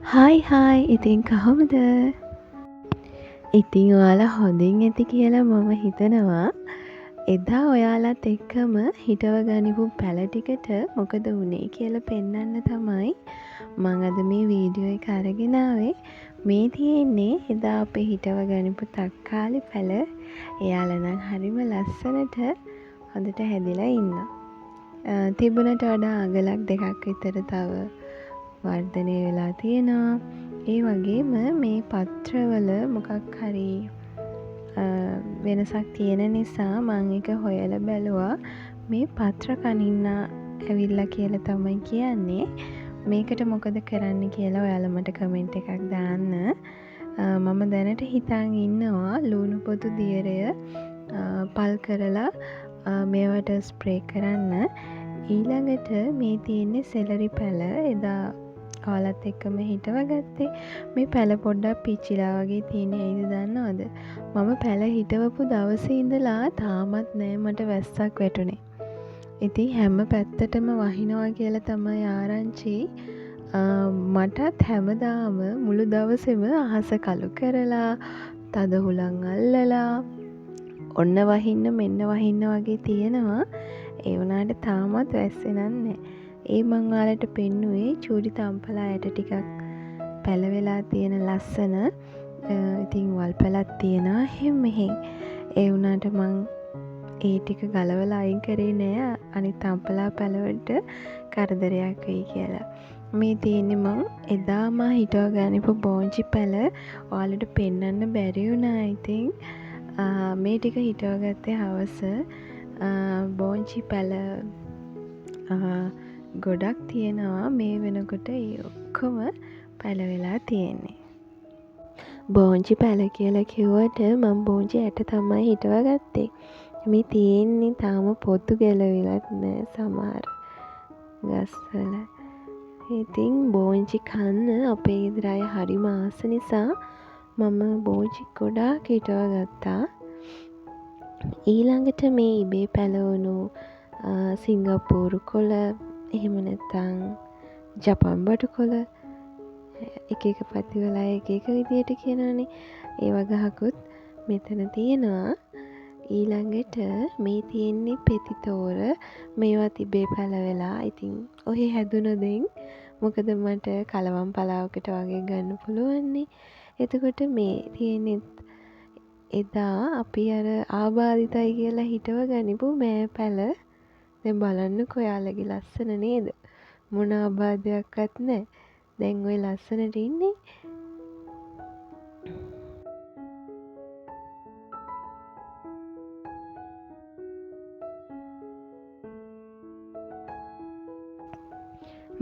Hi ඉතින් කහොමද? ඉතින් ඔයාලා හොඳින් ඇති කියලා මම හිතනවා. එදා ඔයාලත් එක්කම හිටව ගනිපු පැල ටිකට මොකද වුණේ කියලා පෙන්නන්න තමයි මං අද මේ වීඩියෝ එක අරගෙන ආවේ. මේ තියෙන්නේ එදා අපේ හිටව ගනිපු තක්කාලි පැල. එයාලා නම් හරිම ලස්සනට හොඳට හැදිලා ඉන්නවා. තිබුණට වඩා අගලක් දෙකක් විතර තව වර්ධනය වෙලා තියෙනවා. ඒ වගේම මේ පත්‍රවල මොකක් හරි වෙනසක් තියෙන නිසා මං එක හොයලා බැලුවා. මේ පත්‍ර කනින්නා ඇවිල්ලා කියලා තමයි කියන්නේ. මේකට මොකද කරන්න කියලා ඔයාලා මට කමෙන්ට් එකක් දාන්න. මම දැනට හිතාන් ඉන්නවා ලුණු පොතු දියරය පල් කරලා මේවට ස්ප්‍රේ කරන්න. ඊළඟට මේ තියෙන්නේ සෙලරි පැල. එදා ඔයාලත් එක්කම හිටව ගත්තේ. මේ පැල පොඩ්ඩක් පිච්චිලා වගේ තියෙන්නේ ඇයිද දන්නවද? මම පැල හිටවපු දවසේ ඉඳලා තාමත් නෑ මට වැස්සක් වැටුනේ. ඉතින් හැම පැත්තටම වහිනවා කියලා තමයි ආරංචි. මටත් හැමදාම මුළු දවසෙම අහස කළු කරලා තද හුලං අල්ලලා ඔන්න වහින්න මෙන්න වහින්න වගේ තියෙනවා. ඒ වුණාට තාමත් වැස්සේ නෑ. ඒ මං ඔයාලට පෙන්නුවේ චූටි තම්පලා ඇට ටිකක් පැලවෙලා තියෙන ලස්සන. ඉතින් වල් පැලක් තියෙනවා එහෙම මෙහෙන්. ඒ වුණාට මං ඒ ටික ගලවලා අයින් කරේ නෑ අනිත් තම්පලා පැලවලට කරදරයක් වෙයි කියලා. මේ තියෙන්නේ මං එදාම හිටව ගනිපු බෝංචි පැල ඔයාලට පෙන්වන්න බැරි වුණා. ඉතින් මේ ටික හිටව ගත්තේ හවස. බෝංචි පැල ගොඩක් තියෙනවා. මේ වෙනකොට ඒ ඔක්කොම පැලවෙලා තියෙන්නේ. බෝංචි පැල කියලා කිව්වට මම බෝංචි ඇට තමයි හිටව ගත්තේ. මේ තියෙන්නේ තාම පොතු ගැලවිලත් නෑ සමහර ගස්වල. ඉතින් බෝංචි කන්න අපේ ගෙදර අය හරිම ආස නිසා මම බෝංචි ගොඩාක් හිටව ගත්තා. ඊළඟට මේ ඉබේ පැලවුණු සිංගප්පූරු කොළ එහෙම නැත්නම් ජපන් බටු කොළ එක එක පැතිවල එක එක විදියට කියනවනේ. ඒ වගහකුත් මෙතන තියෙනවා. ඊළඟට මේ තියෙන්නේ පෙතිතෝර. මේවා තිබේ පැලවෙලා. ඉතින් ඔහෙ හැදුනොදින් මොකද මට කලවම් පලාවකට වගේ ගන්න පුළුවන්නේ. එතකොට මේ තියෙන්නේ එදා අපි අර ආබාධිතයි කියලා හිටව ගනිපු මෑ පැල. දැන් බලන්නකෝ ඔයාලගේ ලස්සන නේද? මොන ආබාධයක්වත් නැහැ. දැන් ওই ලස්සනට ඉන්නේ.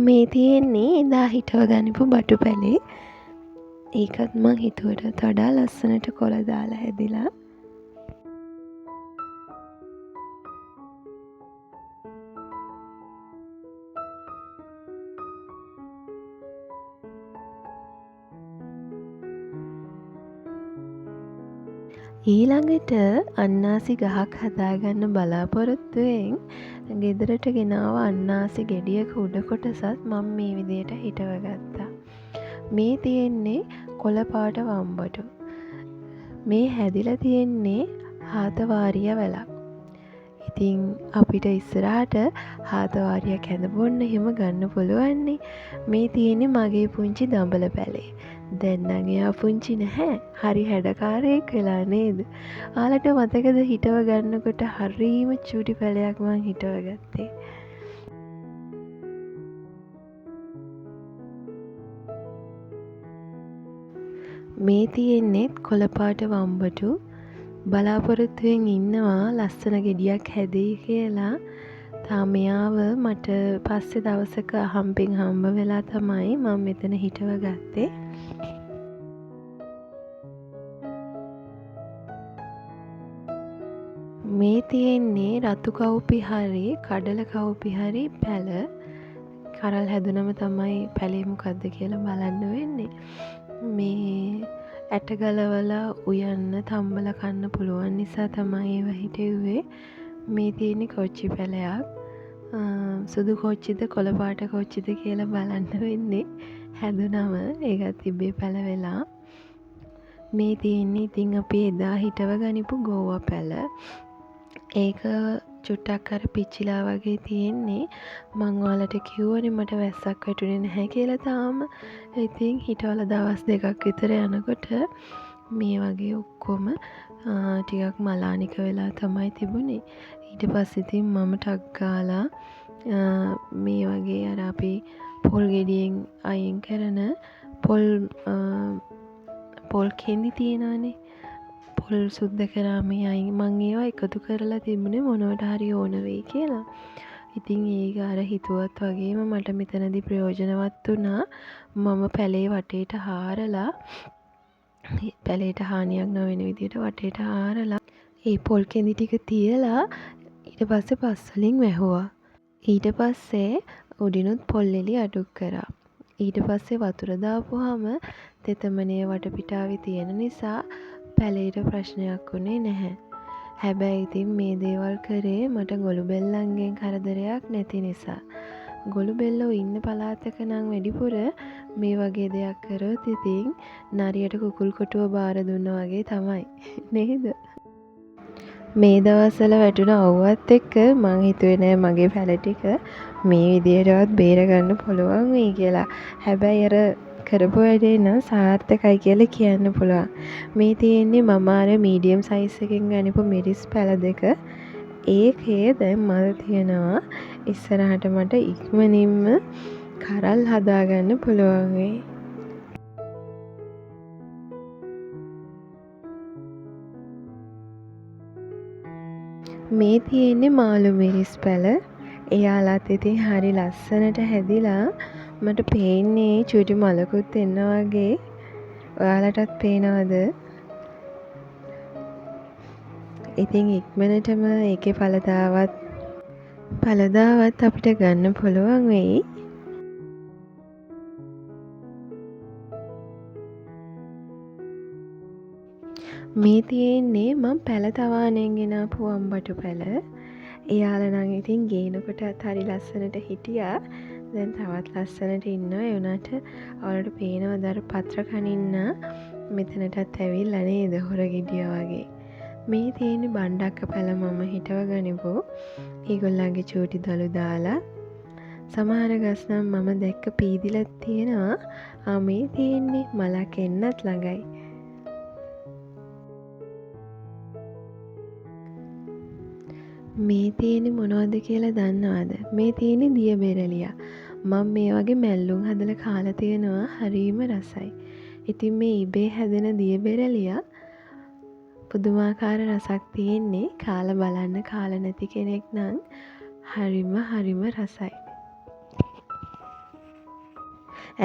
මේ තියෙන්නේ එදා හිටව ගනිපු බටු පැලේ. ඒකත් මං හිතුවටත් වඩා ලස්සනට කොළ දාලා හැදිලා. ඊළඟට අන්නාසි ගහක් හදාගන්න බලාපොරොත්තුවෙන් ගෙදරට ගෙනාව අන්නාසි ගෙඩියක උඩ කොටසත් මම මේ විදියට හිටව ගත්තා. මේ තියෙන්නේ කොළ පාට වම්බටු. මේ හැදිලා තියෙන්නේ හාතවාරිය වැලක්. ඉතින් අපිට ඉස්සරහට හාතවාරියක් හැදබොන්න එහෙම ගන්න පුළුවන්නේ. මේ තියෙන්නේ මගේ පුංචි දඹල පැලේ. දැන් නම් එයා පුංචි නැහැ. හරි හැඩකාරයෙක් වෙලා නේද? ඔයාලට මතකද හිටව ගන්නකොට හරීම චූටි පැලයක් මං හිටව ගත්තේ. මේ තියෙන්නේත් කොළපාට වම්බටු. බලාපොරොත්තුවෙන් ඉන්නවා ලස්සන ගෙඩියක් හැදෙයි කියලා. තාම එයාව මට පස්සේ දවසක හම්බෙන් හම්බ වෙලා තමයි මම මෙතන හිටව ගත්තේ. මේ තියෙන්නේ රතු කවුපි හරි කඩල කවුපි හරි පැල. කරල් හැදුනම තමයි පැලේ මොකද්ද කියලා බලන්න වෙන්නේ. මේ ඇට ගලවලා උයන්න තම්බල කන්න පුළුවන් නිසා තමයි ඒවා හිටෙව්වේ. මේ තියෙන්නේ කොච්චි පැලයක්. සුදු කොච්චිද කොළ පාට කොච්චිද කියලා බලන්න වෙන්නේ. හැදුනම ඒකත් තිබ්බේ පැලවෙලා. මේ තියෙන්නේ ඉතින් අපි එදා හිටව ගනිපු ගෝව පැල. ඒක චුට්ටක් අර පිච්චිලා වගේ තියෙන්නේ. මං ඔයාලට කිව්වනේ මට වැස්සක් වැටුනේ නැහැ කියලා තාම. ඉතින් හිටවල දවස් 2ක් විතර යනකොට මේ වගේ ඔක්කොම ටිකක් මලානික වෙලා තමයි තිබුණේ. ඊට පස්සේ ඉතින් මම ටක් ගාලා මේ වගේ අර අපි පොල් ගෙඩියෙන් අයින් කරන පොල් කෙඳි තියෙනවානේ. පොල් සුද්ද කරා මේ අයින් මං ඒවා එකතු කරලා තිබුණේ මොනවට හරි ඕන වෙයි කියලා. ඉතින් ඒක අර හිතුවත් වගේම මට මෙතනදී ප්‍රයෝජනවත් වුණා. මම පැලේ වටේට හාරලා පැලේට හානියක් නොවන විදිහට වටේට හාරලා ඒ පොල් කෙඳි ටික තියලා ඊට පස්සේ පස්වලින් වැහුවා. ඊට පස්සේ උඩිනුත් පොල් එලි අඩු කරා. ඊට පස්සේ වතුර දාපුවාම තෙතමනේ වටපිටාවේ තියෙන නිසා පැලේට ප්‍රශ්නයක් වුණේ නැහැ. හැබැයි ඉතින් මේ දේවල් කරේ මට ගොළු බෙල්ලන්ගෙන් කරදරයක් නැති නිසා. ගොළු බෙල්ලෝ ඉන්න පළාතක නම් වැඩිපුර මේ වගේ දෙයක් කරොත් ඉතින් නරියට කුකුල් කොටුව බාර දුන්නා වගේ තමයි නේද? මේ දවස්වල වැටුණ අවුවත් එක්ක මං හිතුවේ නෑ මගේ පැල ටික මේ විදියටවත් බේර ගන්න පුළුවන් වෙයි කියලා. හැබැයි අර කරපු වැඩේ නම් සාර්ථකයි කියලා කියන්න පුළුවන්. මේ තියෙන්නේ මම අර මීඩියම් සයිස් එකෙන් ගනිපු මිරිස් පැල දෙක. ඒකේ දැන් මල් තියෙනවා. ඉස්සරහට මට ඉක්මනින්ම කරල් හදාගන්න පුළුවන් වෙයි. මේ තියෙන්නේ මාළු මිරිස් පැල. එයාලත් ඉතින් හරි ලස්සනට හැදිලා මට පේන්නේ චුටි මලකුත් එන්න වගේ. ඔයාලටත් පේනවද? ඉතින් ඉක්මනටම ඒකේ පළදාවත් අපිට ගන්න පුළුවන් වෙයි. මේ තියෙන්නේ මම පැල තවාණයෙන් ගෙනාපු වම්බටු පැල. එයාලා නම් ඉතින් ගේනකොටත් හරි ලස්සනට හිටියා. දැන් තවත් ලස්සනට ඉන්නවා. ඒ වුණාට ඔයාලට පේනවද අර පත්‍ර කනින්න මෙතනටත් ඇවිල්ලා නේද හොර ගෙඩියා වගේ. මේ තියෙන්නේ බණ්ඩක්ක පැල මම හිටව ගනිපු. ඒගොල්ලන්ගේ චූටි දළු දාලා සමහර ගස් නම් මම දැක්ක පීදිලත් තියෙනවා. මේ තියෙන්නේ මලක් එන්නත් ළඟයි. මේ තියෙන්නේ මොනවද කියලා දන්නවද? මේ තියෙන්නේ දිය බෙරළියා. මම මේ වගේ මැල්ලුම් හදලා කාලා තියෙනවා. හරිම රසයි. ඉතින් මේ ඉබේ හැදෙන දිය බෙරළියා පුදුමාකාර රසක් තියෙන්නේ. කාලා බලන්න කාලා නැති කෙනෙක් නම් හරිම රසයි.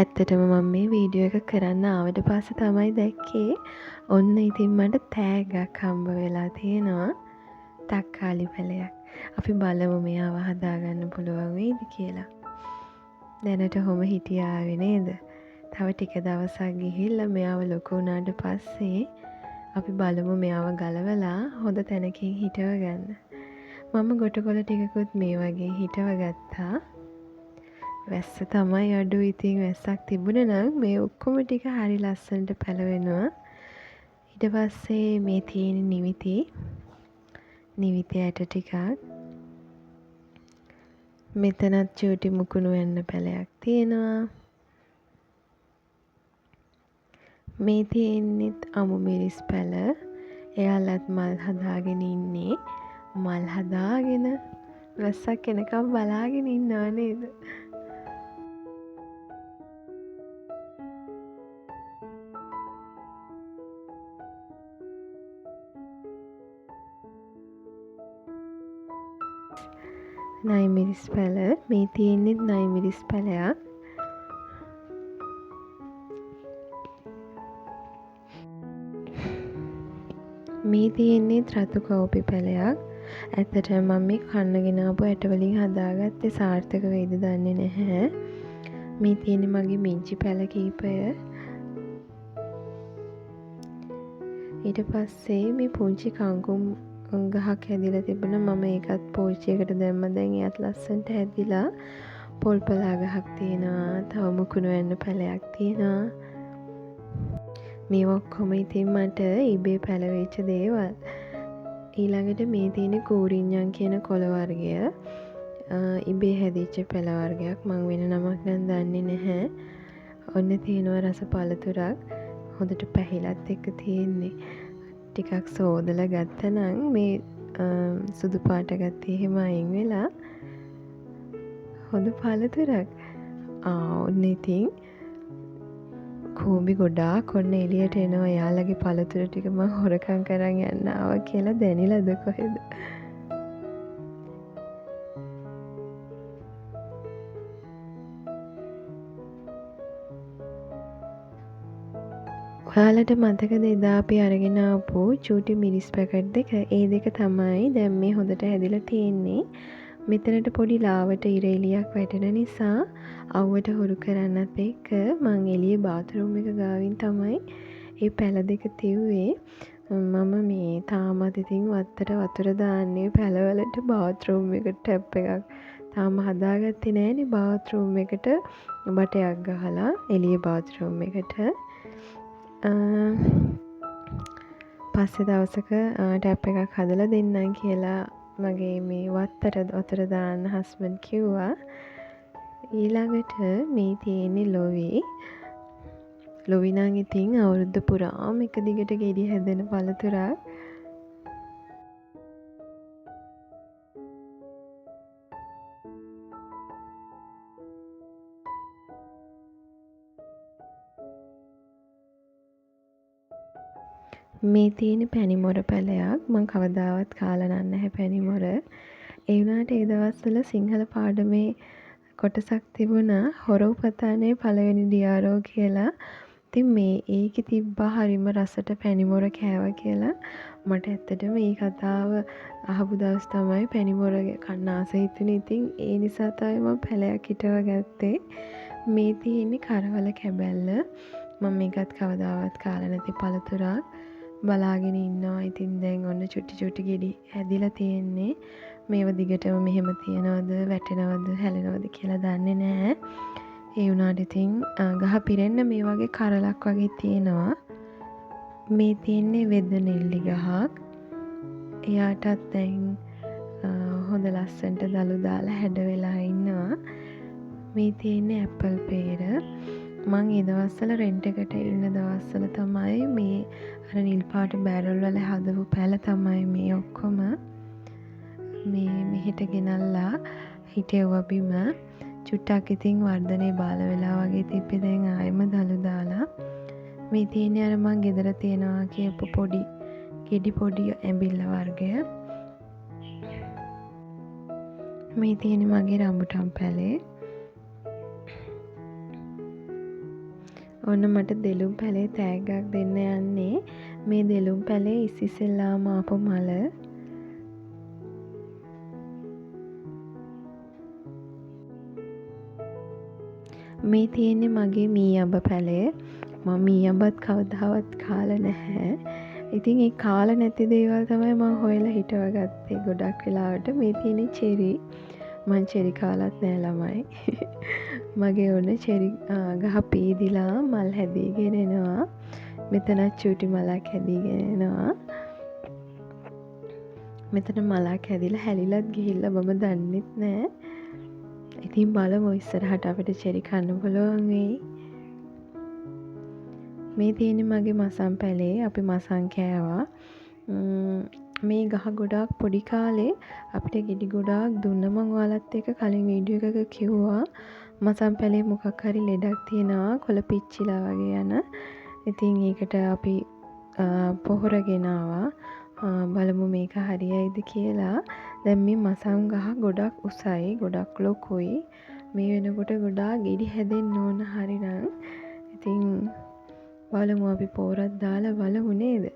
ඇත්තටම මම මේ වීඩියෝ එක කරන්න ආවට පස්සේ තමයි දැක්කේ. ඔන්න ඉතින් මට තෑග්ගක් හම්බ වෙලා තියෙනවා. තක්කාලි පැලයක්. අපි බලමු මෙයාව හදාගන්න පුළුවන් වෙයිද කියලා. දැනට ඔහොම හිටියාවේ නේද? තව ටික දවසක් ගිහිල්ලා මෙයාව ලොකු වුණාට පස්සේ අපි බලමු මෙයාව ගලවලා හොඳ තැනකින් හිටව ගන්න. මම ගොටකොළ ටිකකුත් මේ වගේ හිටව ගත්තා. වැස්ස තමයි අඩු. ඉතින් වැස්සක් තිබුණේ නම් මේ ඔක්කොම ටික හරි ලස්සනට පැලවෙනවා. ඊට පස්සේ මේ තියෙන නිවිති ඇට ටිකක්. මෙතනත් චූටි මුකුණු වෙන්න පැලයක් තියෙනවා. මේ තියෙන්නෙත් අමු මිරිස් පැල. එයාලත් මල් හදාගෙන ඉන්නේ. මල් හදාගෙන වැස්සක් එනකම් බලාගෙන ඉන්නව නේද? නයි මිරිස් පැල. මේ තියෙන්නෙත් නයි මිරිස් පැලයක්. මේ තියෙන්නේ රතු කෝපි පැලයක්. ඇත්තට මම මේ කන්න ගෙනාපු ඇට වලින් හදාගත්තේ සාර්ථක වෙයිද දන්නේ නැහැ. මේ තියෙන්නේ මගේ මිංචි පැල කීපය. ඊට පස්සේ මේ පුංචි කංකුම් ගහක් හැදිලා තිබුණා. මම ඒකත් පෝච්චියකට දැම්ම. දැන් එයත් ලස්සනට හැදිලා පොල් පලා ගහක් තියෙනවා. තව මුකුණු වෙන්න පැලයක් තියෙනවා. මේ ඔක්කොම ඉතින් මට ඉබේ පැලවෙච්ච දේවල්. ඊළඟට මේ තියෙන කූරින්ජන් කියන කොළ වර්ගය ඉබේ හැදිච්ච පැල වර්ගයක්. මං වෙන නමක් නම් දන්නේ නැහැ. ඔන්න තියෙනවා රස පළතුරක්. හොඳට පැහිලත් එක්ක තියෙන්නේ. ටිකක් සෝදලා ගත්තනම් මේ සුදු පාට ගත්තේ එහෙම අයින් වෙලා හොඳ පළතුරක්. ඔන්න ඉතින් කූඹි ගොඩාක් ඔන්න එළියට එනවා. යාළගේ පළතුරු ටික මං හොරකම් කරන් යන්න ආවා කියලා දැනිලාද කොහෙද? ඔයාලට මතකද එදා අපි අරගෙන ආපු චූටි මිරිස් පැකට් දෙක? ඒ දෙක තමයි දැන් මේ හොඳට හැදිලා තියෙන්නේ. මෙතනට පොඩි ලාවට ඉර එළියක් වැටෙන නිසා අවුවට හුරු කරන්නත් එක්ක මං එළියේ බාත්රූම් එක ගාවින් තමයි මේ පැල දෙක තිව්වේ. මම මේ තාමත් ඉතින් වත්තට වතුර දාන්නේ පැලවලට බාත්රූම් එකට ටැප් එකක් තාම හදාගත්තේ නෑනේ. බාත්රූම් එකට බටයක් ගහලා එළියේ බාත්රූම් එකට පස්සේ දවසක ටැප් එකක් හදලා දෙන්නම් කියලා මගේ මේ වත්තට වතුර දාන්න හස්බන්ඩ් කිව්වා. ඊළඟට මේ තියෙන්නේ ලොවි. ලොවි නම් ඉතින් අවුරුද්ද පුරාම එක දිගට ගෙඩි හැදෙන පළතුරක්. මේ තියෙන පැණිමොර පැලයක්. මං කවදාවත් කාලා නැහැ පැණිමොර. ඒ වුණාට ඒ දවස්වල සිංහල පාඩමේ කොටසක් තිබුණා හොරව් පතානේ පළවෙනි ඩියාරෝ කියලා. ඉතින් මේ ඒකේ තිබ්බා හරිම රසට පැණිමොර කෑවා කියලා. මට ඇත්තටම මේ කතාව අහපු දවස් තමයි පැණිමොර කන්න ආස හිතුනේ. ඉතින් ඒ නිසා තමයි මම පැලයක් හිටව ගත්තේ. මේ තියෙන්නේ කරවල කැබැල්ල. මම මේකත් කවදාවත් කාලා නැති පළතුරක්. බලාගෙන ඉන්නවා. ඉතින් දැන් ඔන්න චුටි චුටි ගෙඩි හැදිලා තියෙන්නේ. මේව දිගටම මෙහෙම තියනවද වැටෙනවද හැලෙනවද කියලා දන්නේ නැහැ. ඒ වුණාට ඉතින් ගහ පිරෙන්න මේ වගේ කරලක් වගේ තියෙනවා. මේ තියෙන්නේ වෙද නෙල්ලි ගහක්. එයාටත් දැන් හොඳ ලස්සනට දළු දාලා හැඩ වෙලා ඉන්නවා. මේ තියෙන්නේ ඇපල් පේර. මං ඒ දවස්වල රෙන්ට් එකට ඉන්න දවස්වල තමයි මේ අර නිල් පාට බැරල් වල හදපු පැල තමයි මේ ඔක්කොම මේ මෙහෙට ගෙනල්ලා හිටෙව්වා බිම. චුට්ටක් ඉතින් වර්ධනේ බාල වෙලා වගේ තිබ්බේ. දැන් ආයෙම දළු දාලා. මේ තියෙන්නේ අර මං ගෙදර තියනවා කියපු පොඩි ගෙඩි පොඩි ඇඹිල්ල වර්ගය. මේ තියෙන්නේ මගේ රම්බුටන් පැලේ. ඔන්න මට දෙළුම් පැලේ තෑග්ගක් දෙන්න යන්නේ. මේ දෙළුම් පැලේ ඉස්සෙල්ලාම ආපු මල. මේ තියෙන්නේ මගේ මී අඹ පැලේ. මම මී අඹත් කවදාවත් කාලා නැහැ. ඉතින් ඒ කාලා නැති දේවල් තමයි මම හොයලා හිටව ගත්තේ ගොඩක් වෙලාවට. මේ තියෙන්නේ චෙරි. මං චෙරි කාලත් නෑ ළමයි. මගේ ඔන්න චෙරි ගහ පීදිලා මල් හැදීගෙන එනවා. මෙතනත් චූටි මලක් හැදීගෙන එනවා. මෙතන මලක් හැදිලා හැලිලත් ගිහිල්ලා මම දන්නෙත් නෑ. ඉතින් බලමු ඉස්සරහට අපිට චෙරි කන්න පුළුවන් වෙයි. මේ තියෙන්නේ මගේ මසන් පැලේ. අපි මසන් කෑවා. මේ ගහ ගොඩාක් පොඩි කාලේ අපිට ගෙඩි ගොඩාක් දුන්න. මං ඔයාලත් එක්ක කලින් වීඩියෝ එකක කිව්වා මසන් පැලේ මොකක් හරි ලෙඩක් තියෙනවා කොළ පිච්චිලා වගේ යන. ඉතින් ඒකට අපි පොහොර ගෙනාවා. බලමු මේක හරියයිද කියලා. දැන් මේ මසන් ගහ ගොඩක් උසයි ගොඩක් ලොකුයි. මේ වෙනකොට ගොඩාක් ගෙඩි හැදෙන්න ඕන හරිනම්. ඉතින් බලමු අපි පොරක් දාලා බලමු නේද?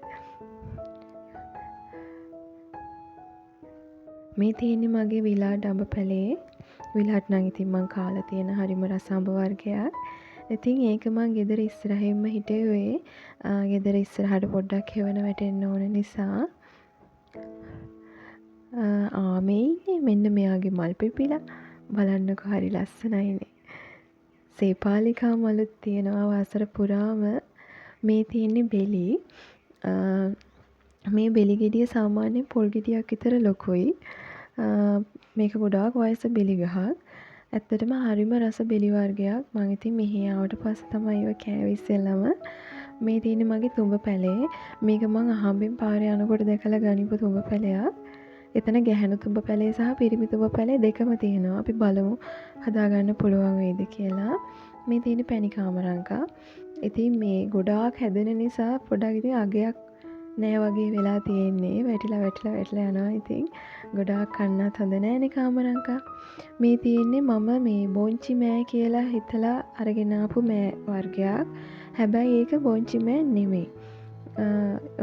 මේ තියෙන්නේ මගේ විලාඩ් අඹ පැලේ. විලාඩ් නම් ඉතින් මං කාලා තියෙන හරිම රස අඹ වර්ගයක්. ඉතින් ඒක මං ගෙදර ඉස්සරහින්ම හිටෙව්වේ. ගෙදර ඉස්සරහට පොඩ්ඩක් හෙවන වැටෙන්න ඕන නිසා. මේ ඉන්නේ මෙන්න මෙයාගේ මල් පිපිලා. බලන්නකො හරි ලස්සනයිනේ. සේපාලිකා මලුත් තියෙනවා වසර පුරාම. මේ තියෙන්නේ බෙලි. මේ බෙලි ගෙඩිය සාමාන්‍යයෙන් පොල් ගෙඩියක් විතර ලොකුයි. මේක ගොඩාක් වයස බෙලි ගහක්. ඇත්තටම හරිම රස බෙලි වර්ගයක්. මං ඉතින් මෙහි ආවට පස්සේ තමයි ඒව කෑවේ ඉස්සෙල්ලම. මේ තියෙන්නේ මගේ තුඹ පැලේ. මේක මං අහම්බෙන් පාරේ යනකොට දැකලා ගනිපු තුඹ පැලයක්. එතන ගැහැණු තුඹ පැලේ සහ පිරිමි තුඹ පැලේ දෙකම තියෙනවා. අපි බලමු හදාගන්න පුළුවන් වේද කියලා. මේ තියෙන්නේ පැණි කාමරංකා. ඉතින් මේ ගොඩාක් හැදෙන නිසා පොඩක් ඉතින් අගයක් නෑ වගේ වෙලා තියෙන්නේ. වැටිලා යනවා. ඉතින් ගොඩාක් කන්නත් හොඳ නෑනේ කාමරංකා. මේ තියෙන්නේ මම මේ බොංචි මෑ කියලා හිතලා අරගෙන ආපු මෑ වර්ගයක්. හැබැයි ඒක බොංචි මෑ නෙමෙයි.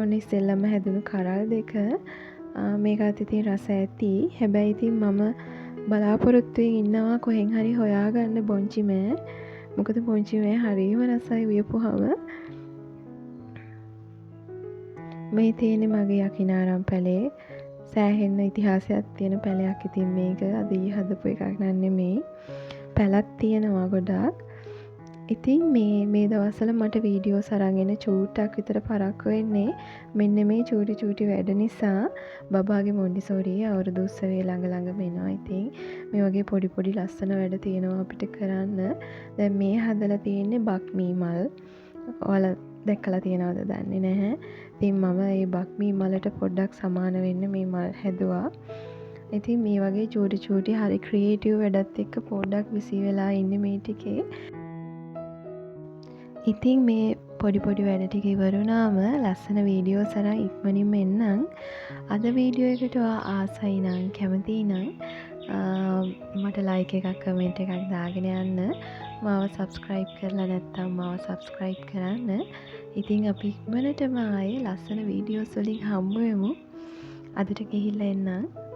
ඔන්න ඉස්සෙල්ලම හැදුණු කරල් දෙක. මේකත් ඉතින් රස ඇති. හැබැයි ඉතින් මම බලාපොරොත්තුවෙන් ඉන්නවා කොහෙන් හරි හොයාගන්න බොංචි මෑ. මොකද බොංචි මෑ හරිම රසයි වියපුහම. මේ තියෙන්නේ මගේ යකිනාරම් පැලේ. සෑහෙන්න ඉතිහාසයක් තියෙන පැලයක්. ඉතින් මේක අද ඊ හදපු එකක් නෙමෙයි. පැලක් තියෙනවා ගොඩක්. ඉතින් මේ දවස්වල මට වීඩියෝස් අරන් එන්න චූට්ටක් විතර පරක්කු වෙන්නේ මෙන්න මේ චූටි වැඩ නිසා. බබාගේ මොන්ඩිසෝරියේ අවුරුදු උත්සවය ළඟ එනවා. ඉතින් මේ වගේ පොඩි ලස්සන වැඩ තියෙනවා අපිට කරන්න. දැන් මේ හදලා තියෙන්නේ බක්මී මල්. ඔයාලා දැක්කලා තියෙනවද දන්නේ නැහැ. ඉතින් මම මේ බක්මී මලට පොඩ්ඩක් සමාන වෙන්න මේ මල් හැදුවා. ඉතින් මේ වගේ චූටි හරි ක්‍රියේටිව් වැඩත් එක්ක පොඩ්ඩක් බිසි වෙලා ඉන්නේ මේ ටිකේ. ඉතින් මේ පොඩි වැඩ ටික ඉවරුනාම ලස්සන වීඩියෝ සරන් ඉක්මනින්ම එන්නම්. අද වීඩියෝ එකට ආසයි නම් කැමති නම් මට ලයික් එකක් කමෙන්ට් එකක් දාගෙන යන්න. මාව සබ්ස්ක්‍රයිබ් කරලා නැත්නම් මාව සබ්ස්ක්‍රයිබ් කරන්න. ඉතින් අපි ඉක්මනටම ආයේ ලස්සන වීඩියෝස් වලින් හම්බ වෙමු. අදට ගිහිල්ලා එන්නම්.